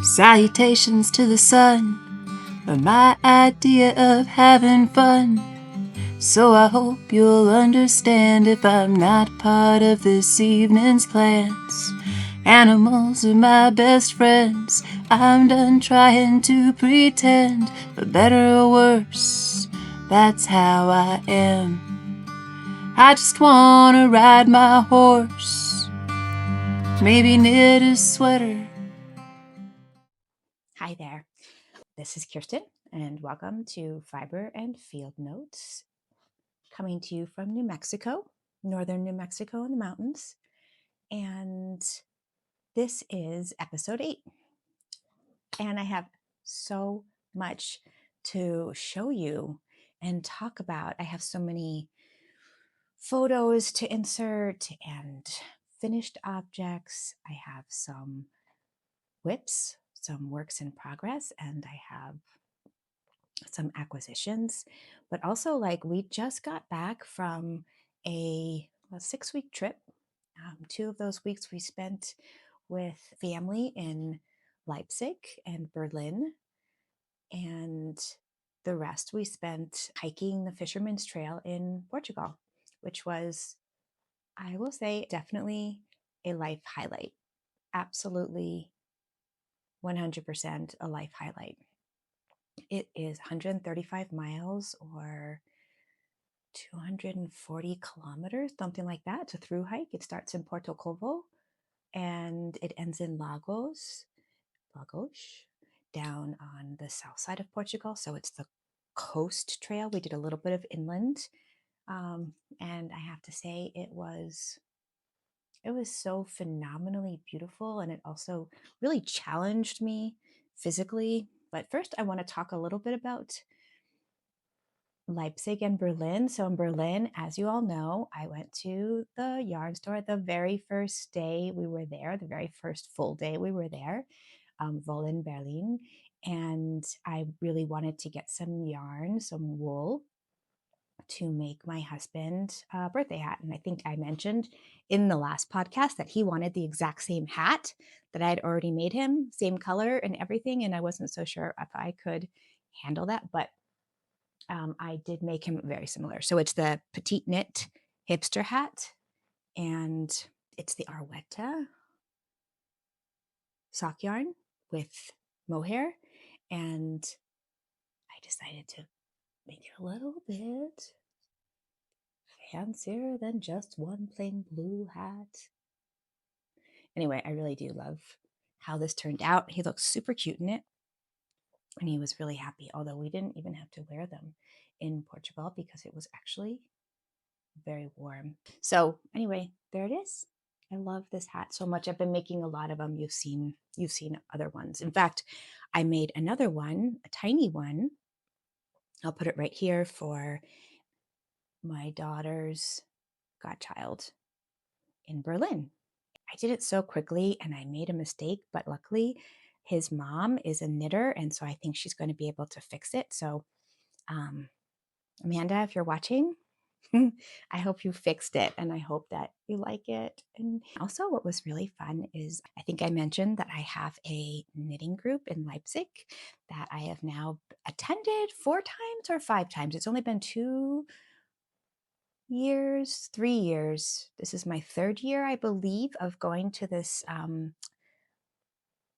Salutations to the sun, my idea of having fun. So I hope you'll understand if I'm not part of this evening's plans. Animals are my best friends. I'm done trying to pretend, for better or worse, that's how I am. I just wanna ride my horse, maybe knit a sweater. Hi there, this is Kiersten, and welcome to Fiber and Field Notes, coming to you from New Mexico, northern New Mexico in the mountains. And this is episode 8. And I have so much to show you and talk about. I have so many photos to insert and finished objects. I have some whips, some works in progress, and I have some acquisitions, but also like we just got back from a 6-week trip. 2 of those weeks we spent with family in Leipzig and Berlin, and the rest we spent hiking the Fisherman's Trail in Portugal, which was, I will say, definitely a life highlight. Absolutely 100% a life highlight. It is 135 miles or 240 kilometers, something like that. It's a through hike. It starts in Porto Covo and it ends in Lagos, down on the south side of Portugal. So it's the coast trail. We did a little bit of inland. And I have to say it was so phenomenally beautiful, and it also really challenged me physically. But first I want to talk a little bit about Leipzig and Berlin. So in Berlin, as you all know, I went to the yarn store the very first day we were there, the very first full day we were there, Wollin Berlin. And I really wanted to get some yarn, some wool to make my husband a birthday hat. And I think I mentioned in the last podcast that he wanted the exact same hat that I had already made him, same color and everything. And I wasn't so sure if I could handle that, but I did make him very similar. So it's the petite knit hipster hat, and it's the Arwetta sock yarn with mohair. And I decided to make it a little bit fancier than just one plain blue hat. Anyway, I really do love how this turned out. He looks super cute in it, and he was really happy, although we didn't even have to wear them in Portugal because it was actually very warm. So anyway, there it is. I love this hat so much. I've been making a lot of them. You've seen other ones. In fact, I made another one, a tiny one. I'll put it right here for my daughter's godchild in Berlin. I did it so quickly and I made a mistake, but luckily his mom is a knitter, and so I think she's going to be able to fix it. So Amanda, if you're watching, I hope you fixed it and I hope that you like it. And also, what was really fun is I think I mentioned that I have a knitting group in Leipzig that I have now attended 4 times or 5 times. It's only been 2 years, 3 years. This is my 3rd year, I believe, of going to this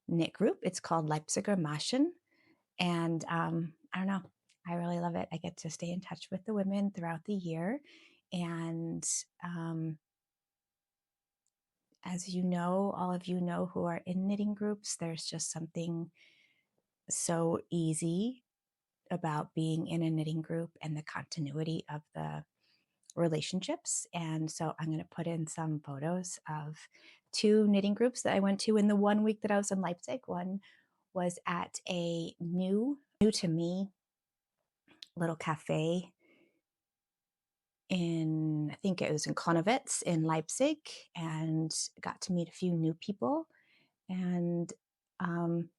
knit group. It's called Leipziger Maschen. And I don't know, I really love it. I get to stay in touch with the women throughout the year. And as you know, all of you know who are in knitting groups, there's just something so easy about being in a knitting group and the continuity of the relationships. And so I'm going to put in some photos of 2 knitting groups that I went to in the 1 week that I was in Leipzig. One was at a new to me little cafe in, I think it was in Konowitz in Leipzig, and got to meet a few new people and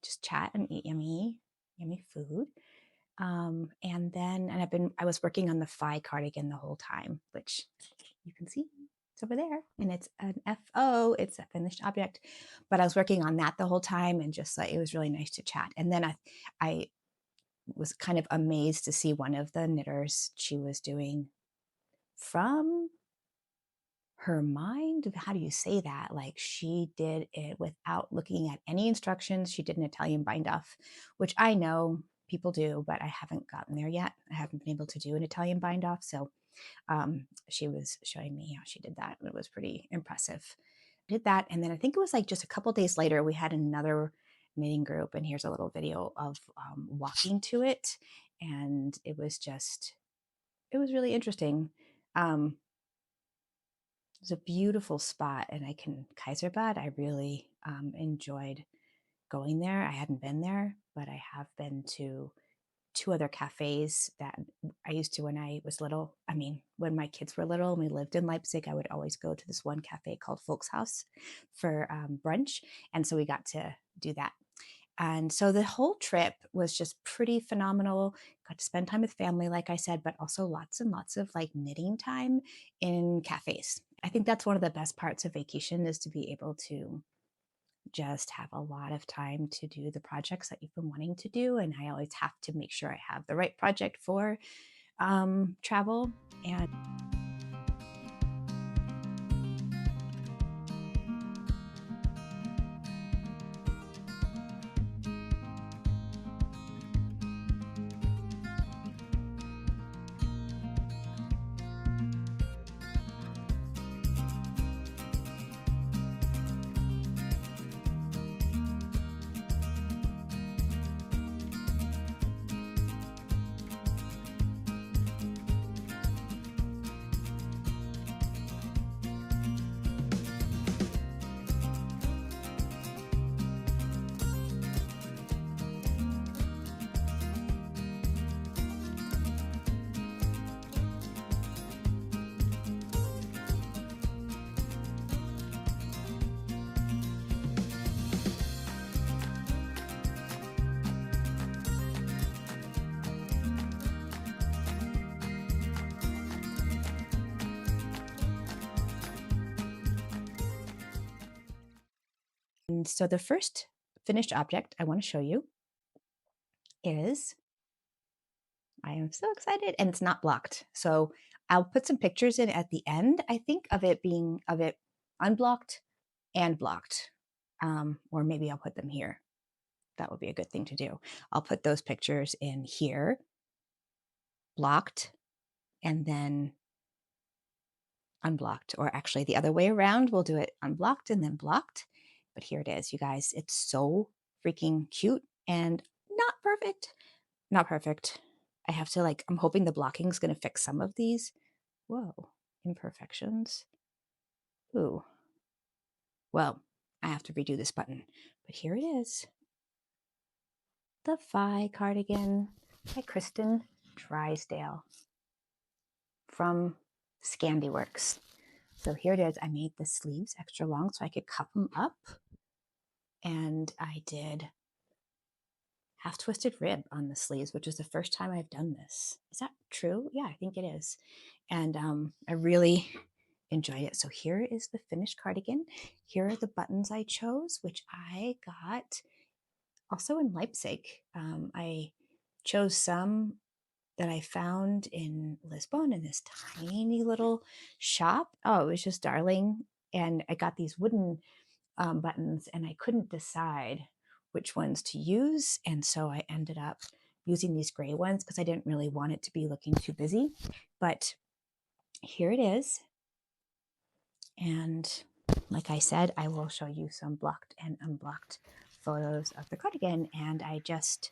just chat and eat yummy food. And I was working on the Fie Cardigan the whole time, which you can see. It's over there, and it's an FO. It's a finished object, but I was working on that the whole time, and just like it was really nice to chat. And then I was kind of amazed to see one of the knitters. She was doing from her mind. How do you say that? Like she did it without looking at any instructions. She did an Italian bind off, which I know people do, but I haven't gotten there yet. I haven't been able to do an Italian bind off. So she was showing me how she did that. It was pretty impressive. Did that. And then I think it was like just a couple days later, we had another knitting group. And here's a little video of walking to it. And it was really interesting. It's a beautiful spot. And Kaiserbad, I really enjoyed going there. I hadn't been there, but I have been to 2 other cafes that I used to when I was little. I mean, when my kids were little and we lived in Leipzig, I would always go to this one cafe called Volkshaus for brunch. And so we got to do that. And so the whole trip was just pretty phenomenal. Got to spend time with family, like I said, but also lots and lots of like knitting time in cafes. I think that's one of the best parts of vacation, is to be able to just have a lot of time to do the projects that you've been wanting to do. And I always have to make sure I have the right project for travel. And so the first finished object I want to show you is, I am so excited, and it's not blocked. So I'll put some pictures in at the end, I think, of it unblocked and blocked. Or maybe I'll put them here. That would be a good thing to do. I'll put those pictures in here, blocked, and then unblocked. Or actually the other way around, we'll do it unblocked and then blocked. But here it is, you guys. It's so freaking cute and not perfect. Not perfect. I have to I'm hoping the blocking is going to fix some of these. Whoa, imperfections. Ooh. Well, I have to redo this button. But here it is. The Fie Cardigan by Kiersten Drysdale from Scandiworks. So here it is. I made the sleeves extra long so I could cuff them up. And I did half twisted rib on the sleeves, which is the first time I've done this. Is that true? Yeah, I think it is. And I really enjoyed it. So here is the finished cardigan. Here are the buttons I chose, which I got also in Leipzig. I chose some that I found in Lisbon in this tiny little shop. Oh, it was just darling. And I got these wooden buttons, and I couldn't decide which ones to use. And so I ended up using these gray ones because I didn't really want it to be looking too busy. But here it is. And like I said, I will show you some blocked and unblocked photos of the cardigan. And I just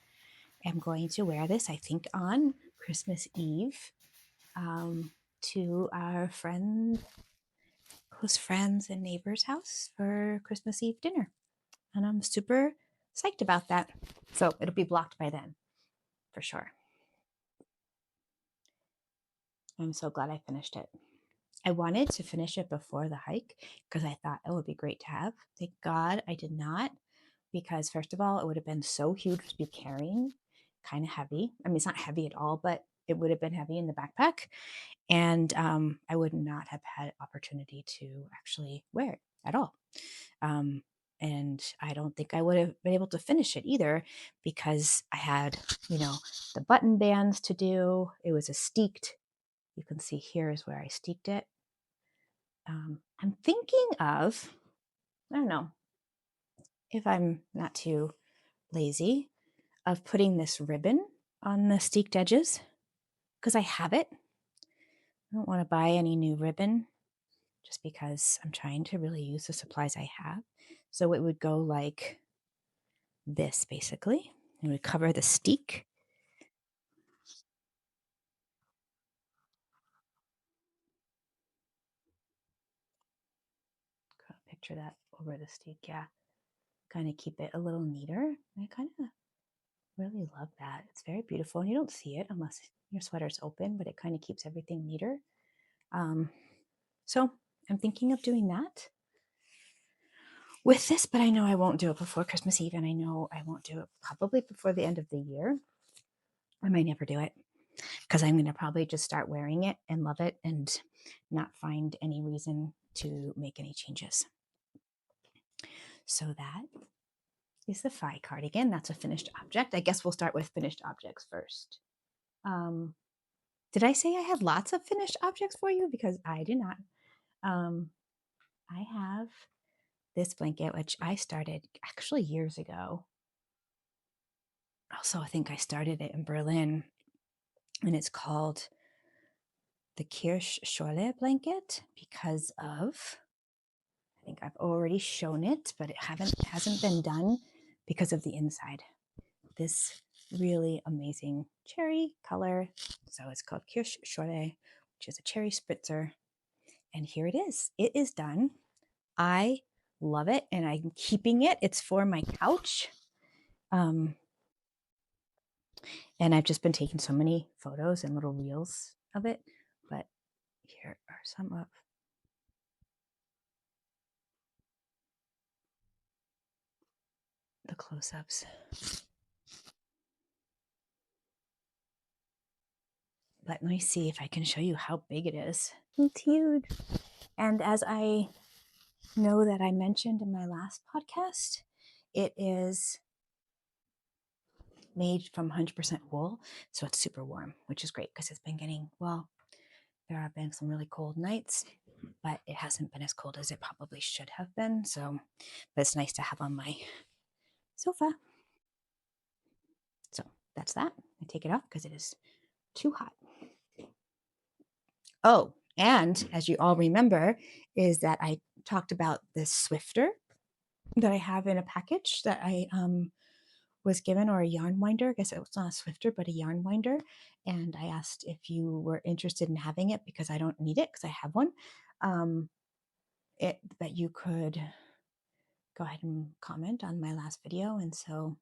am going to wear this, I think, on Christmas Eve to our close friends and neighbors' house for Christmas Eve dinner. And I'm super psyched about that. So it'll be blocked by then, for sure. I'm so glad I finished it. I wanted to finish it before the hike because I thought it would be great to have. Thank God I did not, because first of all, it would have been so huge to be carrying, kind of heavy. I mean, it's not heavy at all, but it would have been heavy in the backpack, and I would not have had opportunity to actually wear it at all. And I don't think I would have been able to finish it either, because I had, the button bands to do. It was a steeked, you can see here is where I steeked it. I'm thinking of, I don't know, if I'm not too lazy, of putting this ribbon on the steeked edges, because I have it. I don't want to buy any new ribbon just because I'm trying to really use the supplies I have. So it would go like this, basically. It would cover the steek. Picture that over the steek, yeah. Kind of keep it a little neater. I kind of really love that. It's very beautiful, and you don't see it unless your sweater's open, but it kind of keeps everything neater. So I'm thinking of doing that with this, but I know I won't do it before Christmas Eve, and I know I won't do it probably before the end of the year. I might never do it, because I'm going to probably just start wearing it and love it and not find any reason to make any changes. So that is the Fie cardigan. That's a finished object. I guess we'll start with finished objects first. Did I say I had lots of finished objects for you? Because I did not. I have this blanket, which I started actually years ago. Also, I think I started it in Berlin, and it's called the Kiersten blanket because of, I think I've already shown it, but it hasn't been done because of the inside. This really amazing cherry color. So it's called Kiersten, which is a cherry spritzer. And here it is. It is done. I love it, and I'm keeping it. It's for my couch. And I've just been taking so many photos and little reels of it. But here are some of the close-ups. Let me see if I can show you how big it is. It's huge. And as I know that I mentioned in my last podcast, it is made from 100% wool, so it's super warm, which is great because it's been getting, well, there have been some really cold nights, but it hasn't been as cold as it probably should have been. So, but it's nice to have on my sofa. So that's that. I take it off because it is too hot. Oh, and as you all remember, is that I talked about this Swifter that I have in a package that I was given, or a yarn winder. I guess it's not a Swifter, but a yarn winder. And I asked if you were interested in having it because I don't need it because I have one. But you could go ahead and comment on my last video. And so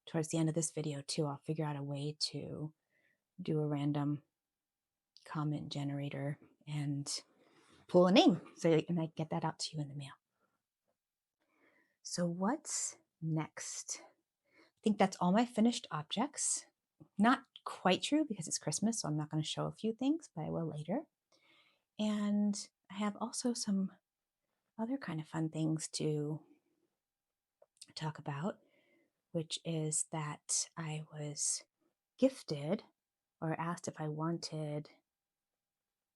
towards the end of this video too, I'll figure out a way to do a random comment generator and pull a name and I get that out to you in the mail. So what's next? I think that's all my finished objects. Not quite true because it's Christmas, so I'm not going to show a few things, but I will later. And I have also some other kind of fun things to talk about, which is that I was gifted or asked if I wanted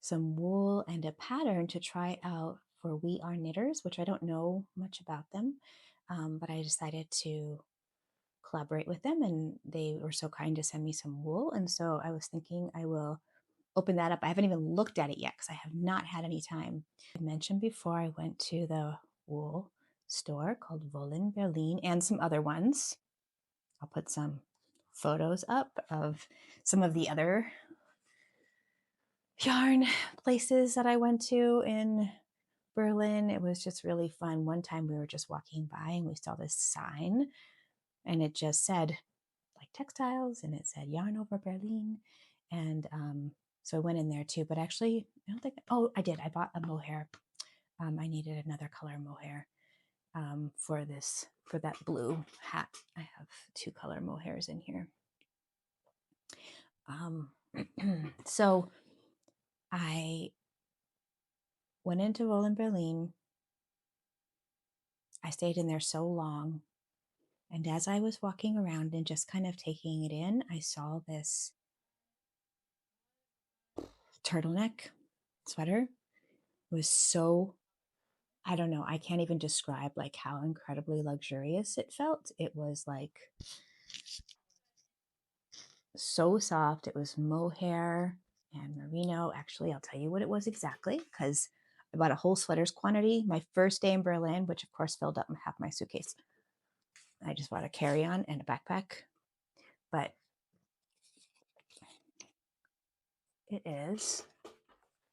some wool and a pattern to try out for We Are Knitters, which I don't know much about them, but I decided to collaborate with them, and they were so kind to send me some wool. And so I was thinking I will open that up. I haven't even looked at it yet because I have not had any time. I mentioned before I went to the wool store called Wollin Berlin and some other ones. I'll put some photos up of some of the other yarn places that I went to in Berlin. It was just really fun. One time we were just walking by and we saw this sign and it just said like textiles and it said yarn over Berlin. And so I went in there too, but actually I don't think, oh, I did. I bought a mohair. I needed another color mohair for that blue hat. I have two color mohairs in here. So I went into Roland Berlin. I stayed in there so long. And as I was walking around and just kind of taking it in, I saw this turtleneck sweater. It was so, I don't know, I can't even describe like how incredibly luxurious it felt. It was like so soft. It was mohair and merino. Actually, I'll tell you what it was exactly because I bought a whole sweater's quantity my first day in Berlin, which of course filled up half my suitcase. I just bought a carry-on and a backpack, but it is,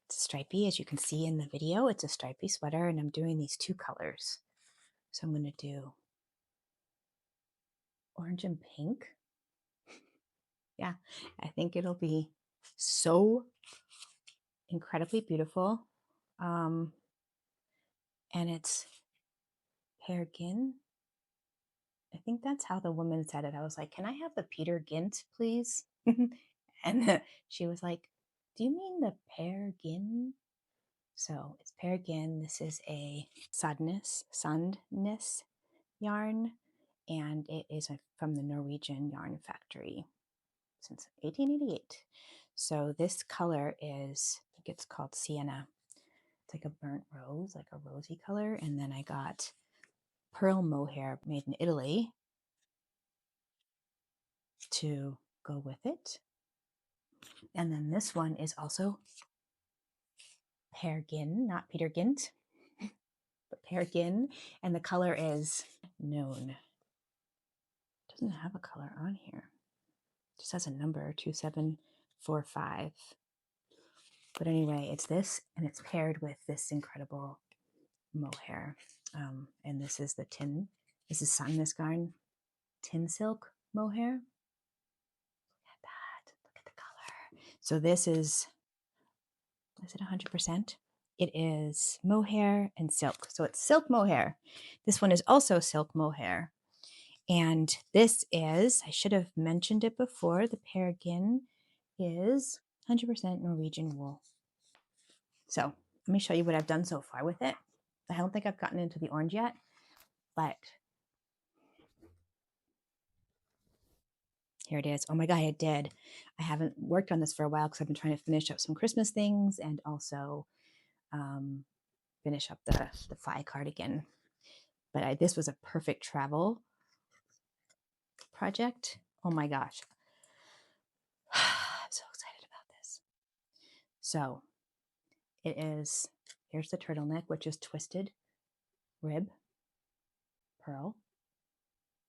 it's stripy, as you can see in the video. It's a stripy sweater, and I'm doing these two colors. So I'm going to do orange and pink. Yeah, I think it'll be so incredibly beautiful. And it's Peer Gynt. I think that's how the woman said it. I was like, can I have the Peter Gynt, please? And she was like, do you mean the Peer Gynt? So it's Peer Gynt. This is a Sandnes yarn, and it is from the Norwegian yarn factory since 1888. So this color is, I think it's called sienna. It's like a burnt rose, like a rosy color. And then I got pearl mohair made in Italy to go with it. And then this one is also Peer Gynt, not Peter Gynt, but Peer Gynt. And the color is known. It doesn't have a color on here. It just has a number, 2745. But anyway, it's this, and it's paired with this incredible mohair. And this is the tin. This is Sangnes garn, tin silk mohair. Look at that. Look at the color. So this is it 100%? It is mohair and silk. So it's silk mohair. This one is also silk mohair. And this is, I should have mentioned it before, the Peer Gynt is 100% Norwegian wool. So let me show you what I've done so far with it. I don't think I've gotten into the orange yet, but here it is. Oh my God, I did. I haven't worked on this for a while because I've been trying to finish up some Christmas things and also finish up the Fie Cardigan. But this was a perfect travel project. Oh my gosh. I'm so excited about this. So it is, here's the turtleneck, which is twisted rib pearl,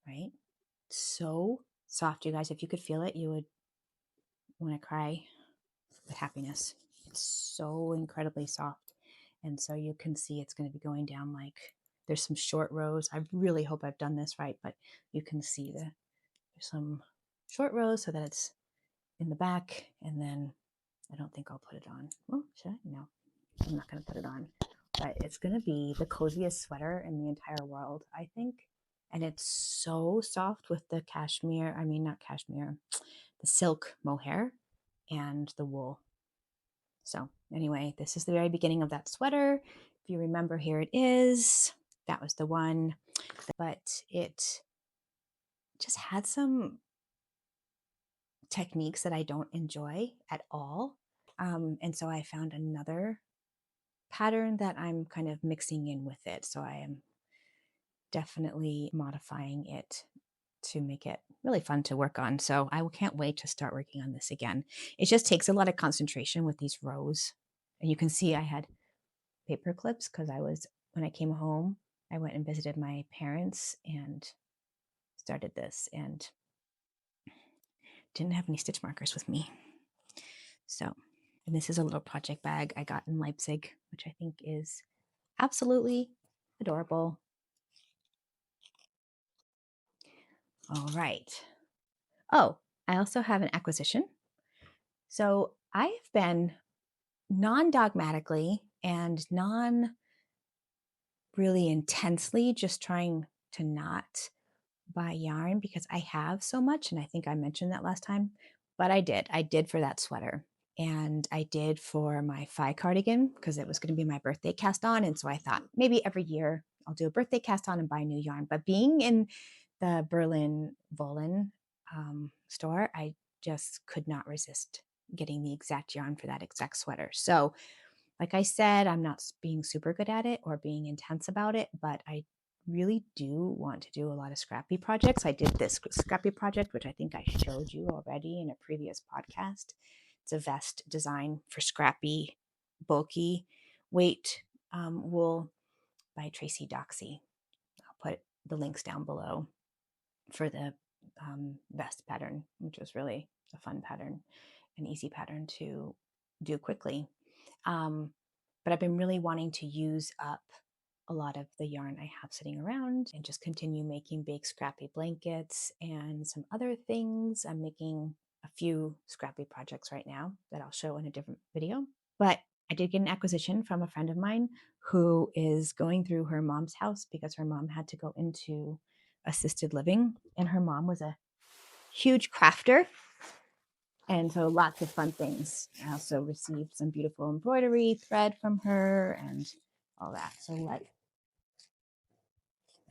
right? So soft, you guys. If you could feel it, you would want to cry with happiness. It's so incredibly soft. And so you can see it's going to be going down like, there's some short rows. I really hope I've done this right, but you can see there's some short rows so that it's in the back. And then I don't think I'll put it on. Well, should I? No, I'm not going to put it on. But it's going to be the coziest sweater in the entire world, I think. And it's so soft with the cashmere, I mean, not cashmere, the silk mohair and the wool. So anyway, this is the very beginning of that sweater. If you remember, here it is. That was the one. But it just had some techniques that I don't enjoy at all. And so I found another pattern that I'm kind of mixing in with it. So I am definitely modifying it to make it really fun to work on. So I can't wait to start working on this again. It just takes a lot of concentration with these rows. And you can see I had paper clips because when I came home, I went and visited my parents and started this and didn't have any stitch markers with me. So, and this is a little project bag I got in Leipzig, which I think is absolutely adorable. All right. Oh, I also have an acquisition. So I've been non-dogmatically and really intensely just trying to not buy yarn because I have so much. And I think I mentioned that last time, but I did for that sweater. And I did for my Fie cardigan because it was going to be my birthday cast on. And so I thought maybe every year I'll do a birthday cast on and buy new yarn. But being in the Berlin Wollin store, I just could not resist getting the exact yarn for that exact sweater. So like I said, I'm not being super good at it or being intense about it, but I really do want to do a lot of scrappy projects. I did this scrappy project, which I think I showed you already in a previous podcast. It's a vest design for scrappy, bulky weight wool by Tracy Doxy. I'll put the links down below for the vest pattern, which was really a fun pattern, an easy pattern to do quickly. But I've been really wanting to use up a lot of the yarn I have sitting around and just continue making big scrappy blankets and some other things. I'm making a few scrappy projects right now that I'll show in a different video. But I did get an acquisition from a friend of mine who is going through her mom's house because her mom had to go into assisted living, and her mom was a huge crafter. And so lots of fun things. I also received some beautiful embroidery thread from her and all that. So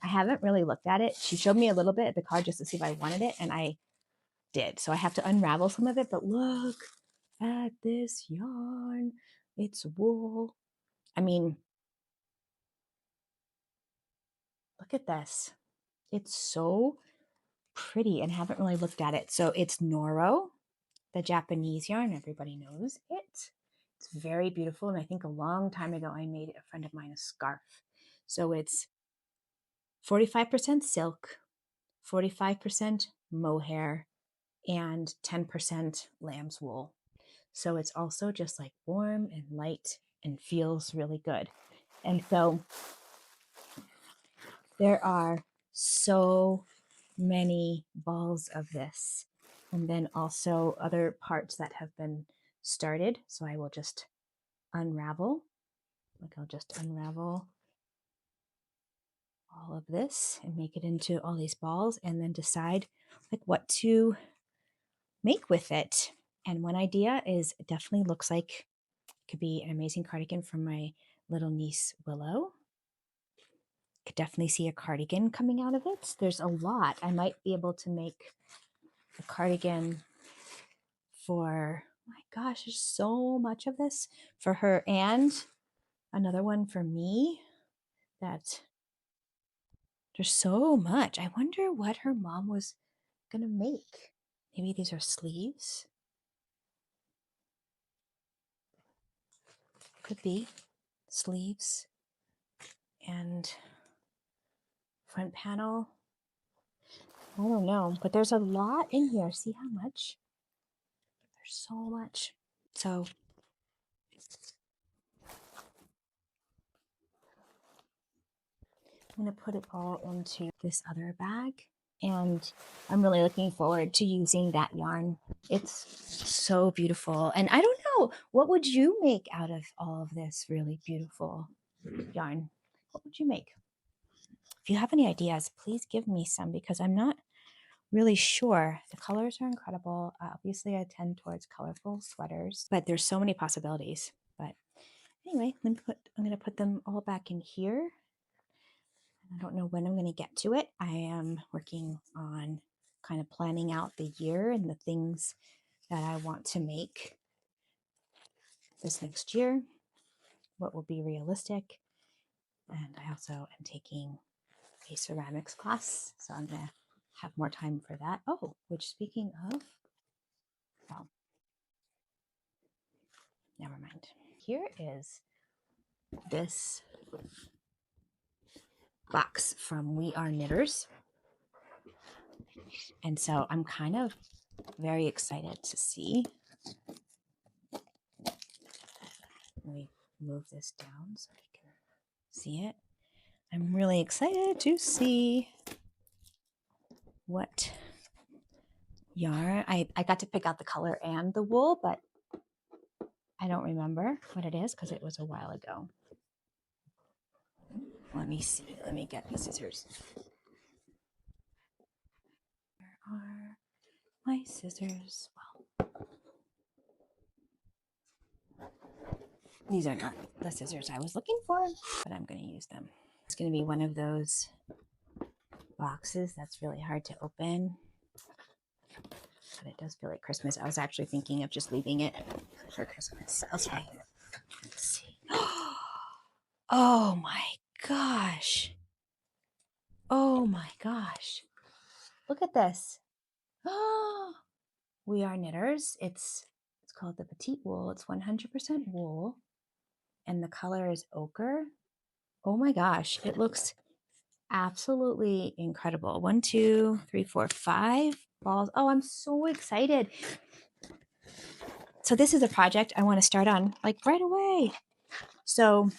I haven't really looked at it. She showed me a little bit at the card just to see if I wanted it, and I did. So I have to unravel some of it, but look at this yarn. It's wool. I mean, look at this. It's so pretty, and haven't really looked at it. So it's Noro, the Japanese yarn. Everybody knows it. It's very beautiful. And I think a long time ago, I made a friend of mine a scarf. So it's 45% silk, 45% mohair, and 10% lamb's wool. So it's also just like warm and light and feels really good. And so there are so many balls of this, and then also other parts that have been started. So I will just unravel. Like I'll just unravel all of this and make it into all these balls, and then decide like what to make with it. And one idea is it definitely looks like it could be an amazing cardigan for my little niece Willow. Could definitely see a cardigan coming out of it. There's a lot. I might be able to make a cardigan for, oh my gosh, there's so much of this for her, and another one for me. That there's so much. I wonder what her mom was gonna make. Maybe these are sleeves. Could be sleeves and front panel. I don't know, but there's a lot in here. See how much? There's so much. So I'm going to put it all into this other bag, and I'm really looking forward to using that yarn. It's so beautiful. And I don't know, what would you make out of all of this really beautiful yarn? What would you make? If you have any ideas, please give me some, because I'm not really sure. The colors are incredible. Obviously, I tend towards colorful sweaters, but there's so many possibilities. But anyway, I'm going to put them all back in here. I don't know when I'm going to get to it. I am working on kind of planning out the year and the things that I want to make this next year, what will be realistic. And I also am taking a ceramics class, so I'm going to have more time for that. Oh, which, speaking of, well, never mind. Here is this box from We Are Knitters. And so I'm kind of very excited to see. Let me move this down so you can see it. I'm really excited to see what yarn. I got to pick out the color and the wool, but I don't remember what it is because it was a while ago. Let me see. Let me get the scissors. Where are my scissors? Well, These are not the scissors I was looking for, but I'm going to use them. It's going to be one of those boxes that's really hard to open, but it does feel like Christmas. I was actually thinking of just leaving it for Christmas. Okay, let's see. Oh my gosh. Oh my gosh. Look at this. Oh, we are knitters. It's called the petite wool. It's 100% wool, and the color is ochre. Oh my gosh, it looks absolutely incredible. 1, 2, 3, 4, 5 balls. Oh, I'm so excited. So this is a project I want to start on like right away. So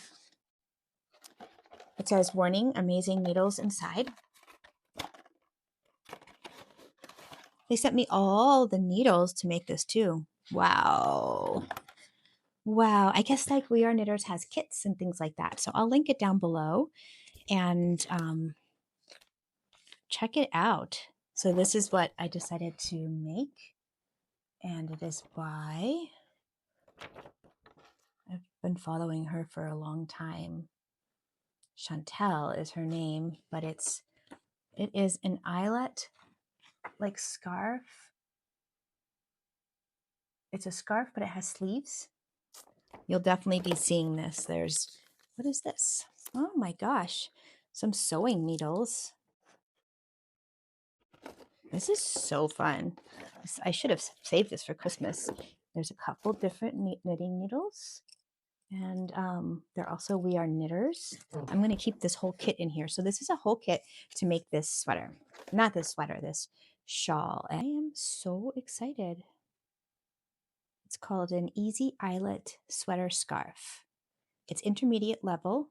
it says warning, amazing needles inside. They sent me all the needles to make this too. Wow. Wow. I guess like We Are Knitters has kits and things like that. So I'll link it down below and check it out. So this is what I decided to make. And it is by, I've been following her for a long time. Chantel is her name, but it is an eyelet like scarf. It's a scarf, but it has sleeves. You'll definitely be seeing this. What is this? Oh my gosh, some sewing needles. This is so fun. I should have saved this for Christmas. There's a couple different knitting needles. And they're also We Are Knitters. I'm going to keep this whole kit in here. So this is a whole kit to make this sweater. Not this sweater, this shawl. I am so excited. It's called an Easy Eyelet Sweater Scarf. It's intermediate level,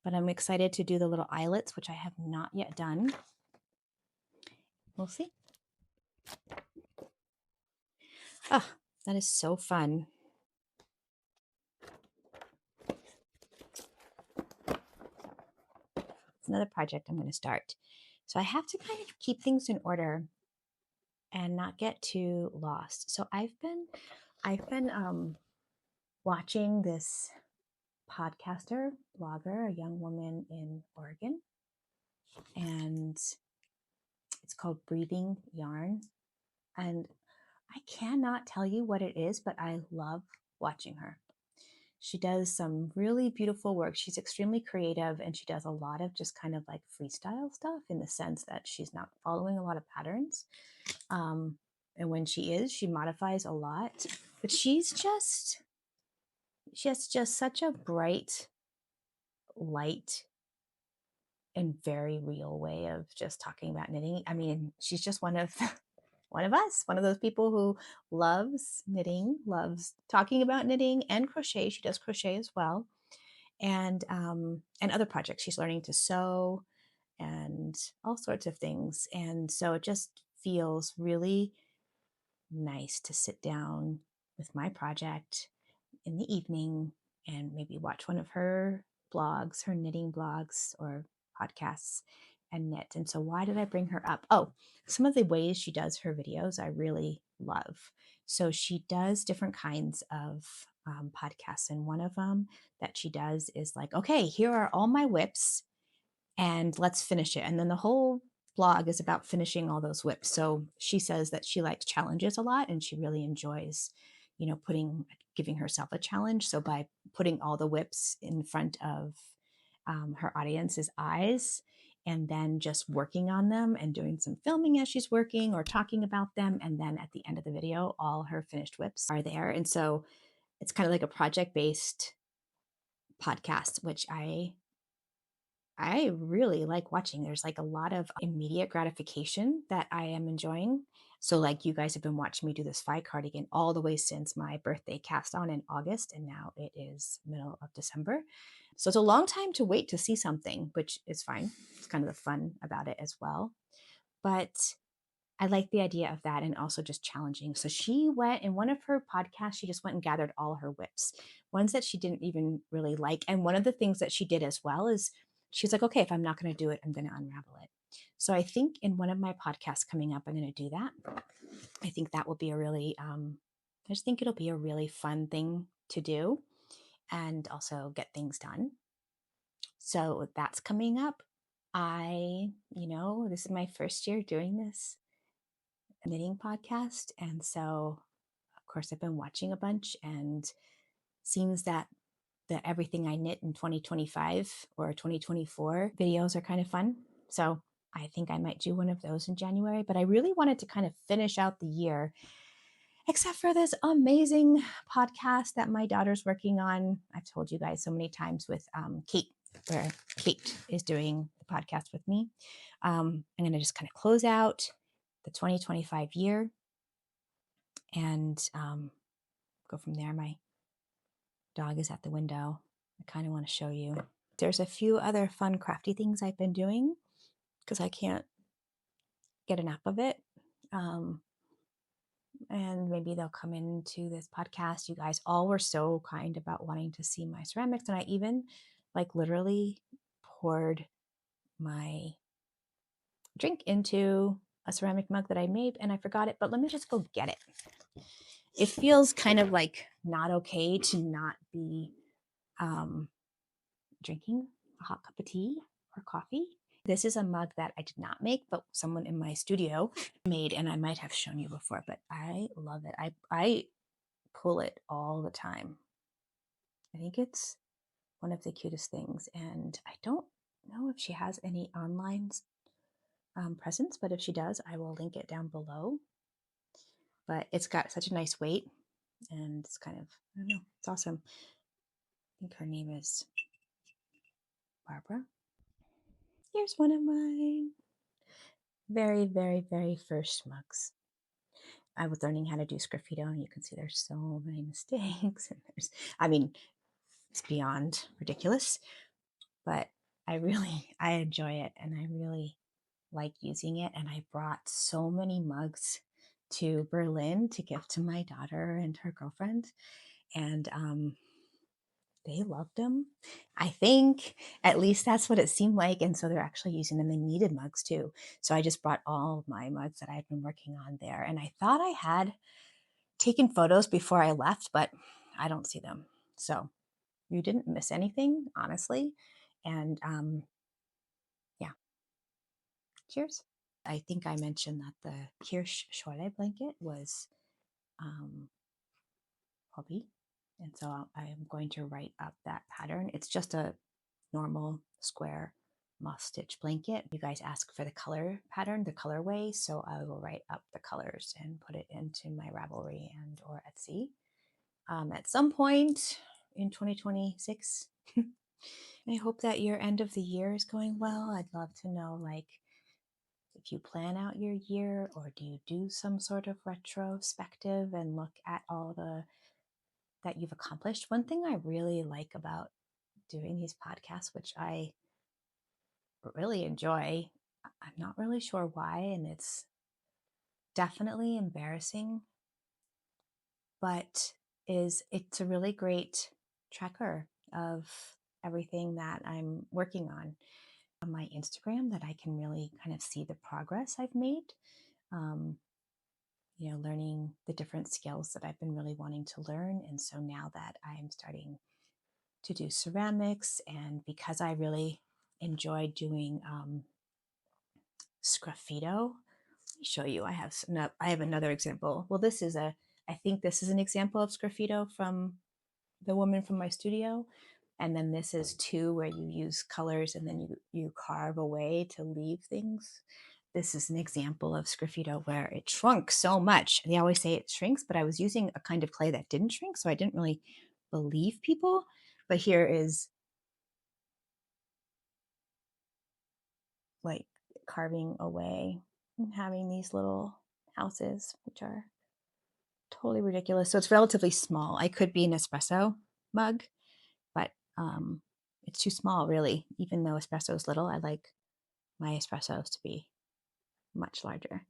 but I'm excited to do the little eyelets, which I have not yet done. We'll see. Oh, that is so fun. It's another project I'm going to start. So I have to kind of keep things in order and not get too lost. So I've been watching this podcaster, blogger, a young woman in Oregon, and it's called Breathing Yarn. And I cannot tell you what it is, but I love watching her. She does some really beautiful work. She's extremely creative, and she does a lot of just kind of like freestyle stuff in the sense that she's not following a lot of patterns. And when she is, she modifies a lot. But she has just such a bright, light, and very real way of just talking about knitting. I mean, she's just one of us, one of those people who loves knitting, loves talking about knitting and crochet. She does crochet as well, and other projects. She's learning to sew and all sorts of things. And so it just feels really nice to sit down with my project in the evening and maybe watch one of her blogs, her knitting blogs or podcasts, and knit. And so why did I bring her up? Oh, some of the ways she does her videos I really love. So she does different kinds of podcasts. And one of them that she does is like, okay, here are all my whips and let's finish it. And then the whole blog is about finishing all those whips. So she says that she likes challenges a lot and she really enjoys, giving herself a challenge. So by putting all the whips in front of her audience's eyes and then just working on them and doing some filming as she's working or talking about them. And then at the end of the video, all her finished whips are there. And so it's kind of like a project-based podcast, which I really like watching. There's like a lot of immediate gratification that I am enjoying. So like you guys have been watching me do this Fie cardigan all the way since my birthday cast on in August, and now it is middle of December. So it's a long time to wait to see something, which is fine. It's kind of the fun about it as well. But I like the idea of that and also just challenging. So she went in one of her podcasts, she just went and gathered all her whips, ones that she didn't even really like. And one of the things that she did as well is she's like, okay, if I'm not going to do it, I'm going to unravel it. So I think in one of my podcasts coming up, I'm going to do that. I think that will be I just think it'll be a really fun thing to do. and also get things done. So that's coming up. This is my first year doing this knitting podcast. And so, of course, I've been watching a bunch, and seems that the everything I knit in 2025 or 2024 videos are kind of fun. So I think I might do one of those in January, but I really wanted to kind of finish out the year, except for this amazing podcast that my daughter's working on. I've told you guys so many times with Kate, where Kate is doing the podcast with me. I'm going to just kind of close out the 2025 year and go from there. My dog is at the window. I kind of want to show you. There's a few other fun crafty things I've been doing because I can't get enough of it. And maybe they'll come into this podcast. You guys all were so kind about wanting to see my ceramics. And I even literally poured my drink into a ceramic mug that I made and I forgot it, but let me just go get it. It feels kind of not okay to not be drinking a hot cup of tea or coffee. This is a mug that I did not make, but someone in my studio made, and I might have shown you before, but I love it. I pull it all the time. I think it's one of the cutest things, and I don't know if she has any online presence, but if she does, I will link it down below. But it's got such a nice weight, and it's kind of, I don't know, it's awesome. I think her name is Barbara. Here's one of my very, very, very first mugs. I was learning how to do sgraffito, and you can see there's so many mistakes. And it's beyond ridiculous, but I enjoy it, and I really like using it. And I brought so many mugs to Berlin to give to my daughter and her girlfriend, and they loved them. I think at least that's what it seemed like. And so they're actually using them in kneaded mugs too. So I just brought all of my mugs that I've been working on there. And I thought I had taken photos before I left, but I don't see them. So you didn't miss anything, honestly. And yeah, cheers. I think I mentioned that the Kirsch blanket was hobby. And so I am going to write up that pattern. It's just a normal square moss stitch blanket. You guys ask for the color pattern, the colorway, so I will write up the colors and put it into my Ravelry and or Etsy at some point in 2026. I hope that your end of the year is going well. I'd love to know if you plan out your year, or do you do some sort of retrospective and look at all the that you've accomplished. One thing I really like about doing these podcasts, which I really enjoy, I'm not really sure why, and it's definitely embarrassing, but it's a really great tracker of everything that I'm working on my Instagram, that I can really kind of see the progress I've made. Learning the different skills that I've been really wanting to learn. And so now that I'm starting to do ceramics, and because I really enjoy doing sgraffito, let me show you. I have another example. Well, I think this is an example of sgraffito from the woman from my studio. And then this is two where you use colors and then you carve away to leave things. This is an example of sgraffito where it shrunk so much. They always say it shrinks, but I was using a kind of clay that didn't shrink, so I didn't really believe people. But here is carving away and having these little houses, which are totally ridiculous. So it's relatively small. I could be an espresso mug, but it's too small, really. Even though espresso is little, I like my espressos to be much larger.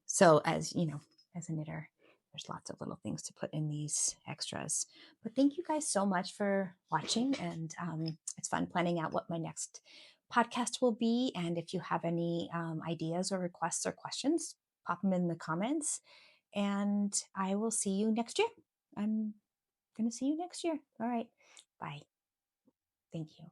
So as you know, as a knitter, there's lots of little things to put in these extras. But thank you guys so much for watching, and it's fun planning out what my next podcast will be. And if you have any ideas or requests or questions, pop them in the comments, and I will see you next year. going to see you next year. All right. Bye. Thank you.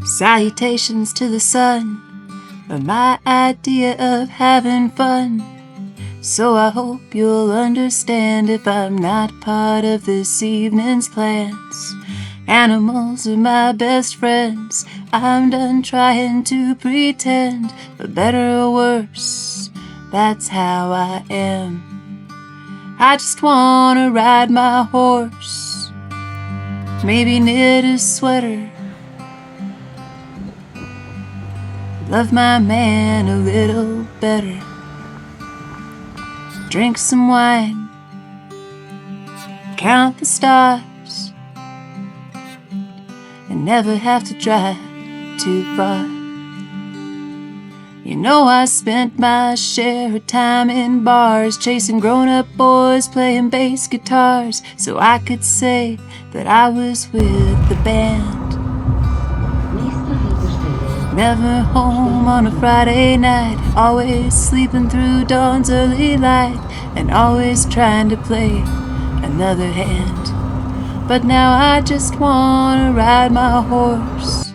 Salutations to the sun are my idea of having fun. So I hope you'll understand if I'm not part of this evening's plans. Animals are my best friends. I'm done trying to pretend, for better or worse, that's how I am. I just wanna ride my horse, maybe knit a sweater, love my man a little better, drink some wine, count the stars, and never have to drive too far. You know I spent my share of time in bars, chasing grown-up boys playing bass guitars, so I could say that I was with the band. Never home on a Friday night, always sleeping through dawn's early light, and always trying to play another hand. But now I just wanna ride my horse,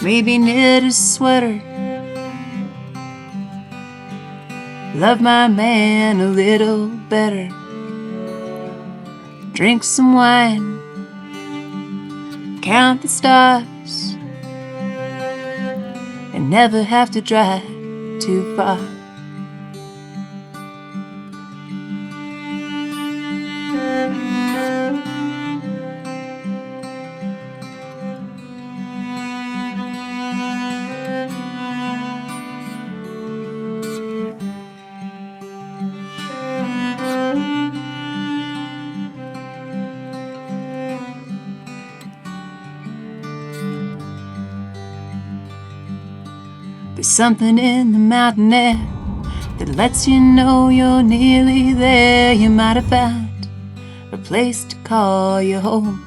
maybe knit a sweater, love my man a little better, drink some wine, count the stars, and never have to drive too far. There's something in the mountain air that lets you know you're nearly there. You might have found a place to call your home,